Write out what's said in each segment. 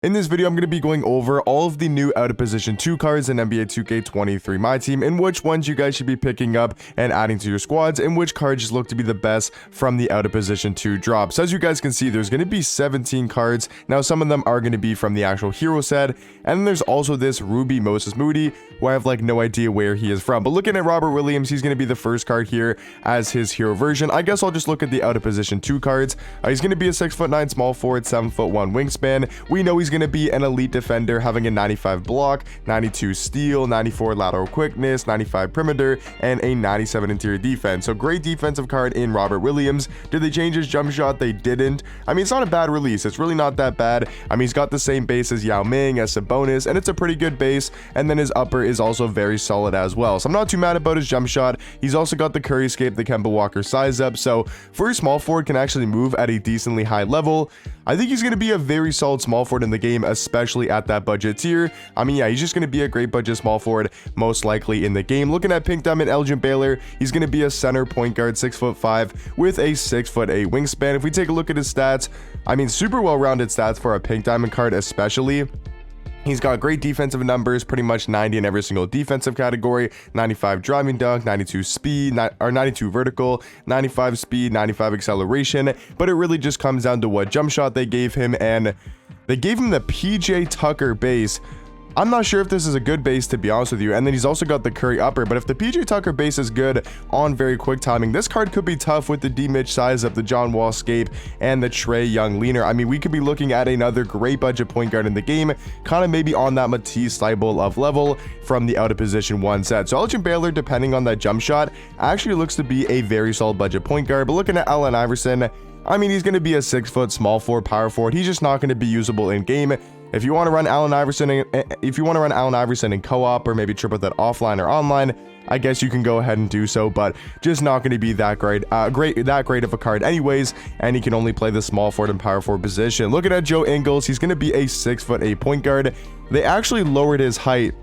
In this video, I'm going to be going over all of the new out of position 2 cards in NBA 2K23 My Team, and which ones you guys should be picking up and adding to your squads, and which cards just look to be the best from the out of position 2 drops. So as you guys can see, there's going to be 17 cards. Now, some of them are going to be from the actual hero set, and then there's also this Ruby Moses Moody, who I have like no idea where he is from. But looking at Robert Williams, he's going to be the first card here as his hero version. I guess I'll just look at the out of position 2 cards. He's going to be a 6'9" small forward, 7'1" wingspan. We know he's going to be an elite defender, having a 95 block, 92 steal, 94 lateral quickness, 95 perimeter, and a 97 interior defense. So great defensive card in Robert Williams. Did they change his jump shot? They didn't. I mean, it's not a bad release. It's really not that bad. I mean, he's got the same base as Yao Ming, as Sabonis, and it's a pretty good base. And then his upper is also very solid as well. So I'm not too mad about his jump shot. He's also got the Curry escape, the Kemba Walker size up. So for a small forward, can actually move at a decently high level. I think he's going to be a very solid small forward in the game, especially at that budget tier. I mean, yeah, he's just going to be a great budget small forward, most likely in the game. Looking at Pink Diamond Elgin Baylor, he's going to be a center point guard, 6'5", with a 6'8" wingspan. If we take a look at his stats, I mean, super well-rounded stats for a Pink Diamond card, especially. He's got great defensive numbers, pretty much 90 in every single defensive category, 95 driving dunk, 92 speed, 92 vertical, 95 speed, 95 acceleration, but it really just comes down to what jump shot they gave him, and they gave him the PJ Tucker base. I'm not sure if this is a good base, to be honest with you. And then he's also got the Curry upper, but if the PJ Tucker base is good on very quick timing, this card could be tough with the D-Mitch size up, the John Wall escape, and the Trae Young leaner. I mean, we could be looking at another great budget point guard in the game, kind of maybe on that Matisse Thybulle of level from the out of position 1 set. So Elgin Baylor, depending on that jump shot, actually looks to be a very solid budget point guard. But looking at Allen Iverson, I mean, he's going to be a 6' small forward, power forward. He's just not going to be usable in game. If you want to run Allen Iverson, in co-op, or maybe triple that offline or online, I guess you can go ahead and do so, but just not going to be that great of a card anyways, and he can only play the small forward and power forward position. Looking at Joe Ingles, he's going to be a 6'8" point guard. They actually lowered his height,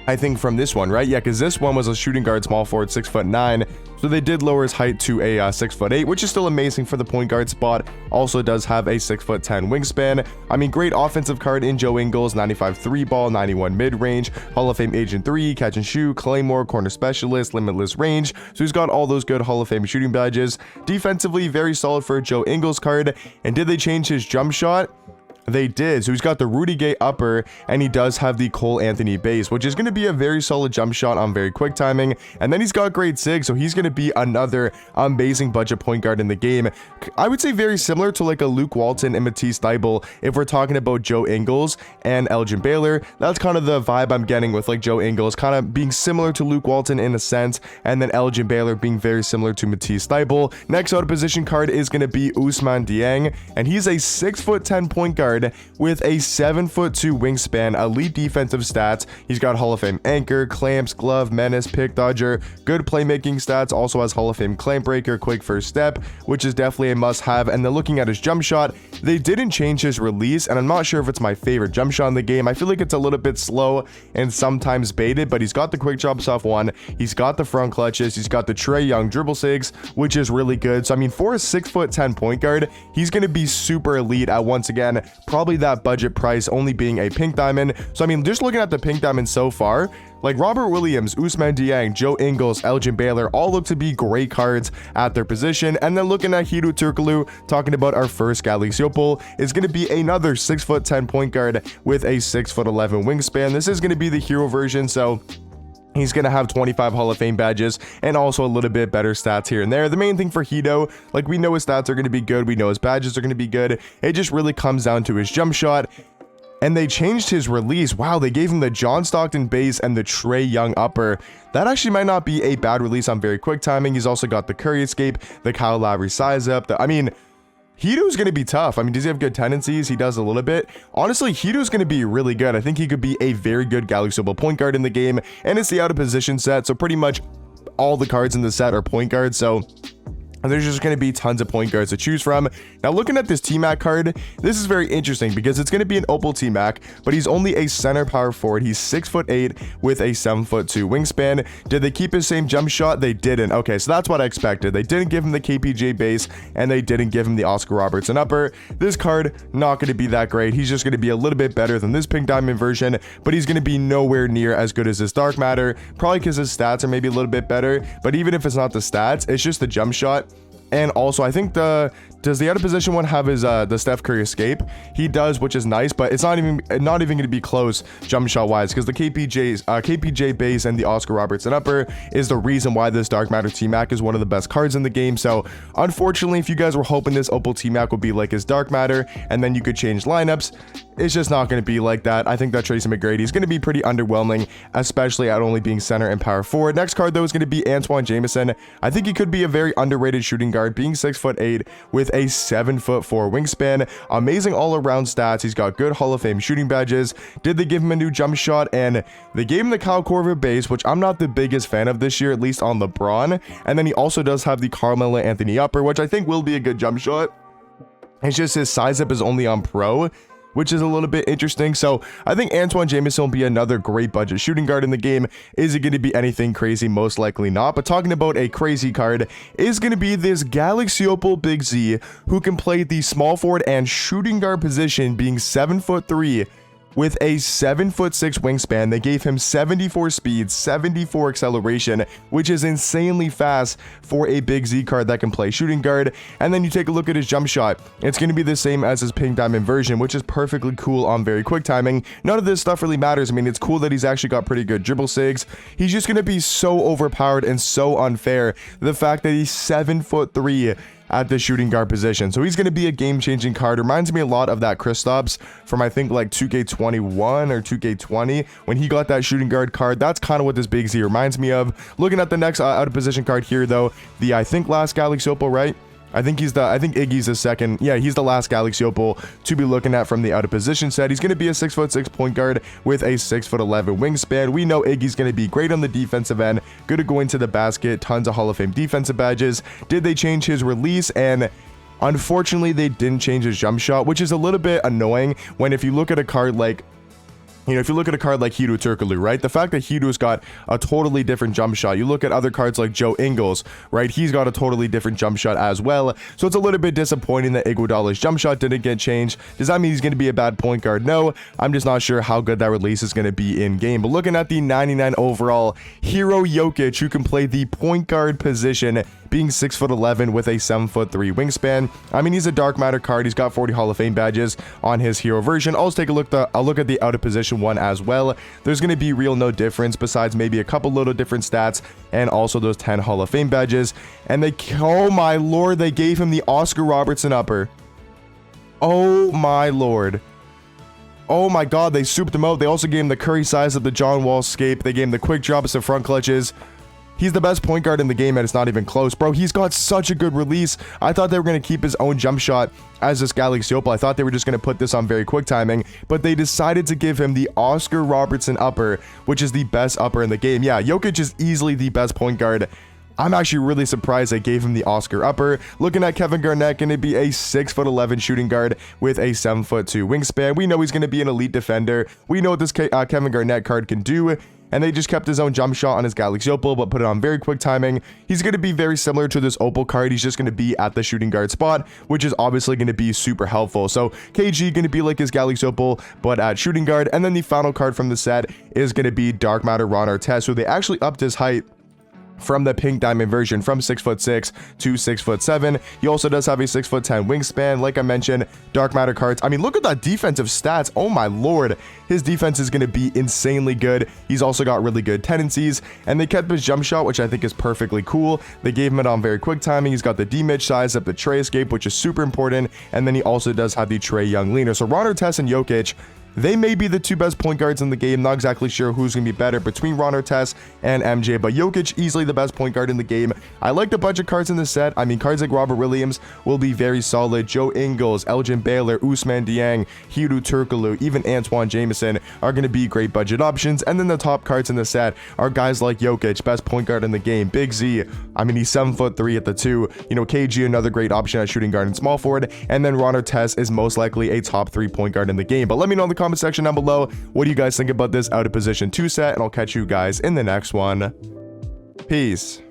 I think, from this one, right? Yeah, because this one was a shooting guard, small forward, 6'9". So they did lower his height to a 6'8", which is still amazing for the point guard spot. Also does have a 6'10" wingspan. I mean, great offensive card in Joe Ingles, 95 3 ball, 91 mid-range, Hall of Fame Agent 3, catch and shoot, Claymore, corner specialist, limitless range. So he's got all those good Hall of Fame shooting badges. Defensively, very solid for a Joe Ingles card. And did they change his jump shot? They did. So he's got the Rudy Gay upper, and he does have the Cole Anthony base, which is going to be a very solid jump shot on very quick timing. And then he's got great sig, so he's going to be another amazing budget point guard in the game. I would say very similar to like a Luke Walton and Matisse Thybulle if we're talking about Joe Ingles and Elgin Baylor. That's kind of the vibe I'm getting with like Joe Ingles, kind of being similar to Luke Walton in a sense, and then Elgin Baylor being very similar to Matisse Thybulle. Next out of position card is going to be Ousmane Dieng, and he's a 6'10" point guard with a 7'2" wingspan, elite defensive stats. He's got Hall of Fame anchor, clamps, glove, menace, pick dodger, good playmaking stats. Also has Hall of Fame clamp breaker, quick first step, which is definitely a must-have. And then looking at his jump shot, they didn't change his release, and I'm not sure if it's my favorite jump shot in the game. I feel like it's a little bit slow and sometimes baited, but he's got the quick drops off one. He's got the front clutches. He's got the Trae Young dribble sigs, which is really good. So I mean, for a 6'10" point guard, he's going to be super elite at, once again, probably that budget price, only being a Pink Diamond. So I mean, just looking at the Pink Diamond so far, like Robert Williams, Ousmane Dieng, Joe Ingles, Elgin Baylor, all look to be great cards at their position. And then looking at Hedo Turkoglu, talking about our first Galiciopol, is going to be another 6'10" point guard with a 6'11" wingspan. This is going to be the hero version, so he's going to have 25 Hall of Fame badges and also a little bit better stats here and there. The main thing for Hedo, like, we know his stats are going to be good. We know his badges are going to be good. It just really comes down to his jump shot. And they changed his release. Wow, they gave him the John Stockton base and the Trae Young upper. That actually might not be a bad release on very quick timing. He's also got the Curry escape, the Kyle Lowry size up. I mean, Hedo's going to be tough. I mean, does he have good tendencies? He does a little bit. Honestly, Hedo's going to be really good. I think he could be a very good Galiciopol point guard in the game. And it's the out of position set, so pretty much all the cards in the set are point guards. So and there's just going to be tons of point guards to choose from. Now, looking at this T-Mac card, this is very interesting because it's going to be an Opal T-Mac, but he's only a center power forward. He's 6'8" with a 7'2" wingspan. Did they keep his same jump shot? They didn't. Okay, so that's what I expected. They didn't give him the KPJ base, and they didn't give him the Oscar Robertson upper. This card, not going to be that great. He's just going to be a little bit better than this Pink Diamond version, but he's going to be nowhere near as good as this Dark Matter, probably because his stats are maybe a little bit better. But even if it's not the stats, it's just the jump shot. And also, I think does the out of position one have his the Steph Curry escape? He does, which is nice, but it's not even going to be close jump shot wise, because the KPJ base and the Oscar Robertson upper is the reason why this Dark Matter T-Mac is one of the best cards in the game. So unfortunately, if you guys were hoping this Opal T-Mac would be like his Dark Matter and then you could change lineups, it's just not going to be like that. I think that Tracy McGrady is going to be pretty underwhelming, especially at only being center and power forward. Next card, though, is going to be Antoine Jameson. I think he could be a very underrated shooting guard, being 6'8" with a 7'4" wingspan. Amazing all-around stats. He's got good Hall of Fame shooting badges. Did they give him a new jump shot? And they gave him the Kyle Korver base, which I'm not the biggest fan of this year, at least on LeBron. And then he also does have the Carmelo Anthony upper, which I think will be a good jump shot. It's just his size up is only on pro, which is a little bit interesting. So I think Antoine Jameson will be another great budget shooting guard in the game. Is it going to be anything crazy? Most likely not. But talking about a crazy card is going to be this Galaxy Opal Big Z, who can play the small forward and shooting guard position, being 7'3" with a 7'6" wingspan. They gave him 74 speed, 74 acceleration, which is insanely fast for a Big Z card that can play shooting guard. And then you take a look at his jump shot. It's going to be the same as his Pink Diamond version, which is perfectly cool on very quick timing. None of this stuff really matters. I mean, it's cool that he's actually got pretty good dribble sigs. He's just going to be so overpowered and so unfair. The fact that he's 7'3" at the shooting guard position. So he's going to be a game-changing card. Reminds me a lot of that Kristaps from, I think, like 2K21 or 2K20 when he got that shooting guard card. That's kind of what this Big Z reminds me of. Looking at the next out of position card here, though, the I think last Galaxy Opal, right? I think Iggy's the second. Yeah, he's the last Galaxy Opal to be looking at from the out of position set. He's going to be a 6'6" point guard with a 6'11" wingspan. We know Iggy's going to be great on the defensive end, good at going to the basket, tons of Hall of Fame defensive badges. Did they change his release? And unfortunately, they didn't change his jump shot, which is a little bit annoying when if you look at a card like, you know, if you look at a card like Hedo Turkoglu, right? The fact that Hedo's got a totally different jump shot. You look at other cards like Joe Ingles, right? He's got a totally different jump shot as well. So it's a little bit disappointing that Iguodala's jump shot didn't get changed. Does that mean he's going to be a bad point guard? No. I'm just not sure how good that release is going to be in game. But looking at the 99 overall Hero Jokic, who can play the point guard position, being 6'11" with a 7'3" wingspan. I mean, he's a Dark Matter card. He's got 40 Hall of Fame badges on his hero version. I'll take a look. I'll look at the out of position one as well. There's going to be no difference besides maybe a couple little different stats and also those 10 Hall of Fame badges. And they, oh my lord, they gave him the Oscar Robertson upper. Oh my lord. Oh my god, they souped him out. They also gave him the Curry size of the John Wall scape. They gave him the quick drops and front clutches. He's the best point guard in the game, and it's not even close. Bro, he's got such a good release. I thought they were going to keep his own jump shot as this Galaxy Opal. I thought they were just going to put this on very quick timing, but they decided to give him the Oscar Robertson upper, which is the best upper in the game. Yeah, Jokic is easily the best point guard. I'm actually really surprised they gave him the Oscar upper. Looking at Kevin Garnett, going to be a 6'11" shooting guard with a 7'2" wingspan. We know he's going to be an elite defender. We know what this Kevin Garnett card can do. And they just kept his own jump shot on his Galaxy Opal, but put it on very quick timing. He's going to be very similar to this Opal card. He's just going to be at the shooting guard spot, which is obviously going to be super helpful. So KG going to be like his Galaxy Opal, but at shooting guard. And then the final card from the set is going to be Dark Matter Ron Artest, so they actually upped his height from the Pink Diamond version from 6'6" to 6'7". He also does have a 6'10" wingspan. Like I mentioned, Dark Matter cards. I mean, look at that defensive stats. Oh my lord. His defense is going to be insanely good. He's also got really good tendencies, and they kept his jump shot, which I think is perfectly cool. They gave him it on very quick timing. He's got the D-Mitch size up, the Trey escape, which is super important, and then he also does have the Trey Young leaner. So Ron Artest and Jokic, They may be the two best point guards in the game. Not exactly sure who's going to be better between Ron Artest and MJ, but Jokic easily the best point guard in the game. I liked a bunch of cards in this set. I mean, cards like Robert Williams will be very solid. Joe Ingles, Elgin Baylor, Ousmane Dieng, Hiru Turkoglu, even Antoine Jameson are going to be great budget options. And then the top cards in the set are guys like Jokic, best point guard in the game. Big Z, I mean, he's 7'3" at the 2. You know, KG, another great option at shooting guard and small forward. And then Ron Artest is most likely a top 3 point guard in the game. But let me know in the comment section down below, what do you guys think about this out of position 2 set, and I'll catch you guys in the next one. Peace.